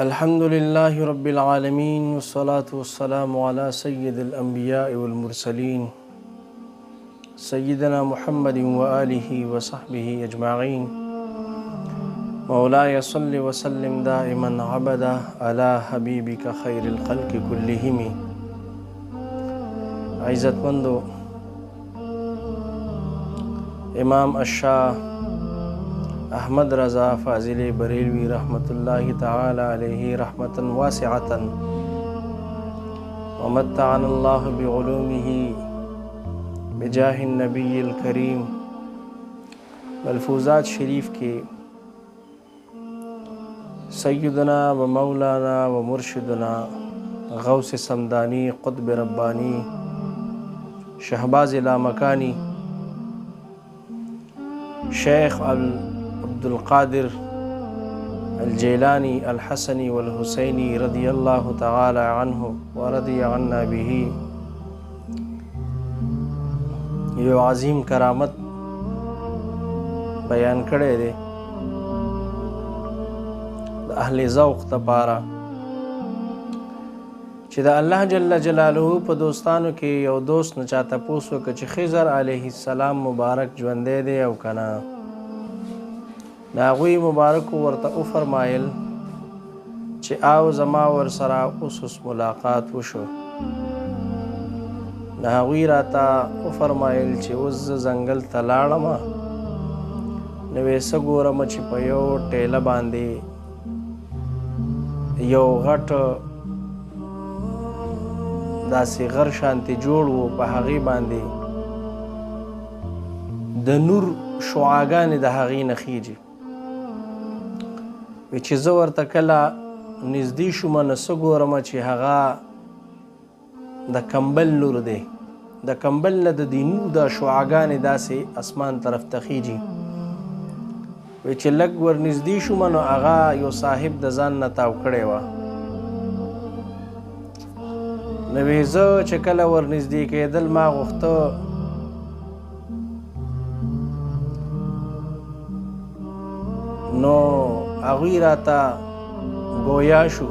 الحمد لله رب العالمين والصلاة والسلام على سيد الأنبياء والمرسلين سيدنا محمد وآله وصحبه أجمعين. مولاي صل وسلم دائما عبدا على حبيبك خير الخلق كلهم. عزت مندو امام الشاه احمد رضا فاضل بریلوی رحمت الله تعالی علیہ رحمتا واسعتا ومتعنا الله بعلومه بجاه النبی الکریم. ملفوظات شریف کے سیدنا و مولانا و مرشدنا غوث سمدانی قطب ربانی شہباز لامکانی شیخ عبدالقادر الجیلانی الحسنی والحسینی رضی اللہ تعالی عنہ ورضی عنا به یو عظیم کرامت بیان کړی دی د اهل ذوق دپاره چې د الله جل جلاله په دوستانو کې یو دوست نه چا تپوس وکړه چې خضر علیه السلام مبارک ژوندی دی او که نه. د هغوی مبارکو ورته وفرمایل چې او زما ورسره اوس ملاقات وشو. د هغوی راته وفرمایل چې اوس زه ځنګل ته لاړم نو یې څه ګورم چې په یو ټیله باندې یو غټ داسې غر شانتې جوړ و، په هغې باندې د نور شعاګانې د هغې نه خیږي. وی چې زه ورته کله نږدې شوم نو څه ګورم چې هغه د کمبل نور دی، د کمبل نه د دې نور د شعاګانې داسې اسمان طرف ته خیږي. وی چې لږ ور نږدې شوم نو هغه یو صاحب د ځان نه تاو کړی وه. نو وی زه چې کله ور نږدې کېدل ما غوښته نو هغوی راته ګویا شو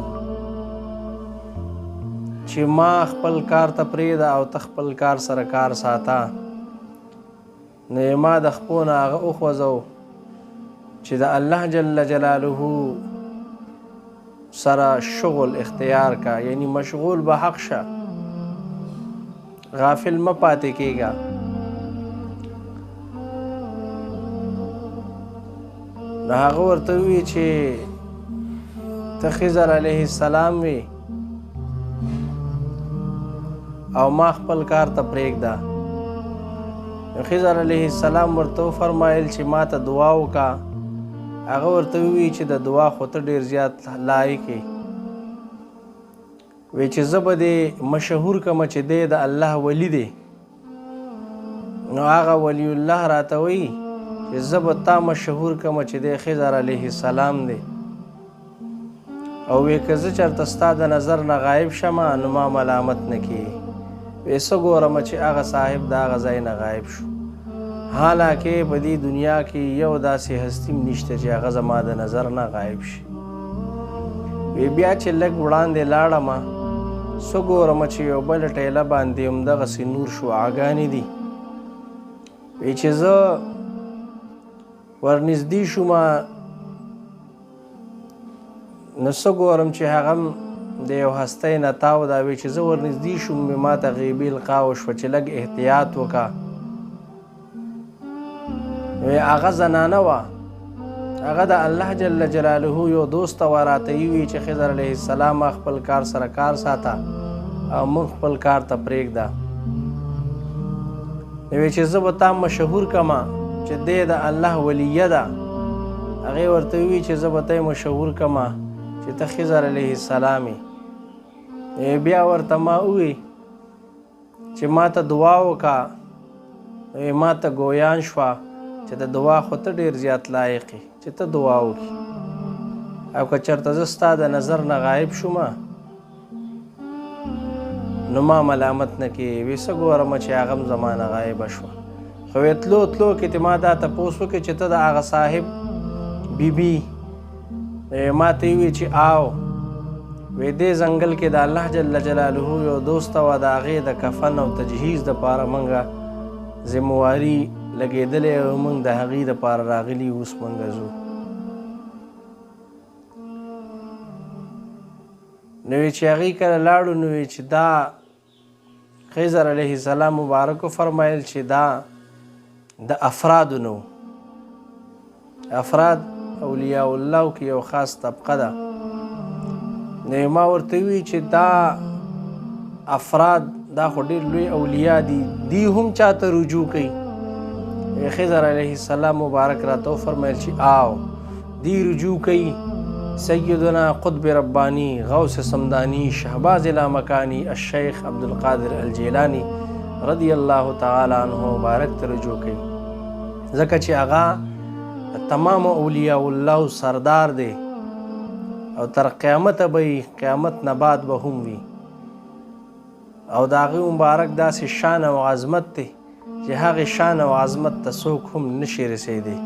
چې ما خپل کار ته پرېږده او ته خپل کار سره کار ساته. نو ما د خپو نه هغه وخوځو چې د الله جل جلاله سره شغل اختیار کا، یعنی مشغول به حق شه، غافل مه پاتې کېږه. نو هغه ورته ووایي چې ته خضر علیه السلام وي او ما خپل کار ته پرېږده. نو خضر علیه السلام ورته وفرمایل چې ما ته دعا وکړه. هغه ورته ووایي چې د دعا خو ته ډېر زیات لایق یې. وی چې زه به دې مشهور کړم چې دی د الله ولی دی. نو هغه ولی الله راته وایي چې زه به تا مشهور کړم چې دی خضر علیه السلام دی. او وی که زه چېرته ستا د نظر نه غایب شم نو ما ملامت نه کېږي. وی څه ګورم چې هغه صاحب د هغه ځای نه غایب شو، حالانکه په دې دنیا کې یو داسې هستیم نشته چې هغه زما د نظر نه غایب شي. وی بیا چې لږ وړاندې لاړم څه ګورم چې یو بله ټیله باندې همدغسې نور شعاګانې دي. وی چې زه ورنږدې شوم نو څه ګورم چې هغه د یو هستۍ نه تاو ده. وی چې زه ورنږدې شوم ما ته غیبي القا وشوه چې لږ احتیاط وکړه. وی هغه زنانه وه، هغه د الله جل جلاله یو دوست وه، راته یې ووایي چې خضر علیه السلام خپل کار سره کار ساته او موږ خپل کار ته پرېږده. وی چې زه به تا مشهور کړم چې دی د الله ولیه ده. هغې ورته ووایي چې زه به ته یې مشهور کړم چې ته خضر علیه السلام یې. بیا ورته ما ووایي چې ما ته دعا وکړه. ما ته ګویان شوه چې د دعا خو ته ډېر زیات لایق یې چې ته دعا وکړي، او که چېرته زه ستا د نظر نه غایب شوم نو ما ملامت نه کېږي. وی څه ګورم چې هغه هم زما نه غایبه شوه. خو تلو کې ته ما دا تپوس وکړې چې ته د هغه صاحب بیبي ما ته یې وویل چې آو وې دې ځنګل کې د الله جل جلاله یو دوست وه د هغې د کفن او تجهیز دپاره موږ ذمواري لګېدلی او موږ د هغې دپاره راغلي اوس موږ ځو. نو چې هغې کله لاړو نو چې دا خضر علیه السلام مبارکو فرمایل چې دا د افرادو نو افراد اولیاء الله کې یو خاص طبقه ده. نو ما ورته وی چې دا افراد دا خو ډېر لوی اولیاء دي، دی هم چاته رجوع کوي. خضر علیه السلام مبارک راته وفرمیل چې آو دی رجوع کوي سیدنا قطب ربانی غوث سمدانی شهباز لامکانی الشیخ عبدالقادر الجیلانی رضی الله تعالی عنه مبارک ته رجوع کوي، ځکه چې هغه تمام اولیاء الله سردار دی او تر قیامت به قیامت نه بعد به هم وي او د هغې مبارک داسې شان او عظمت دی چې هغې شان او عظمت ته څوک هم نشي رسېدی.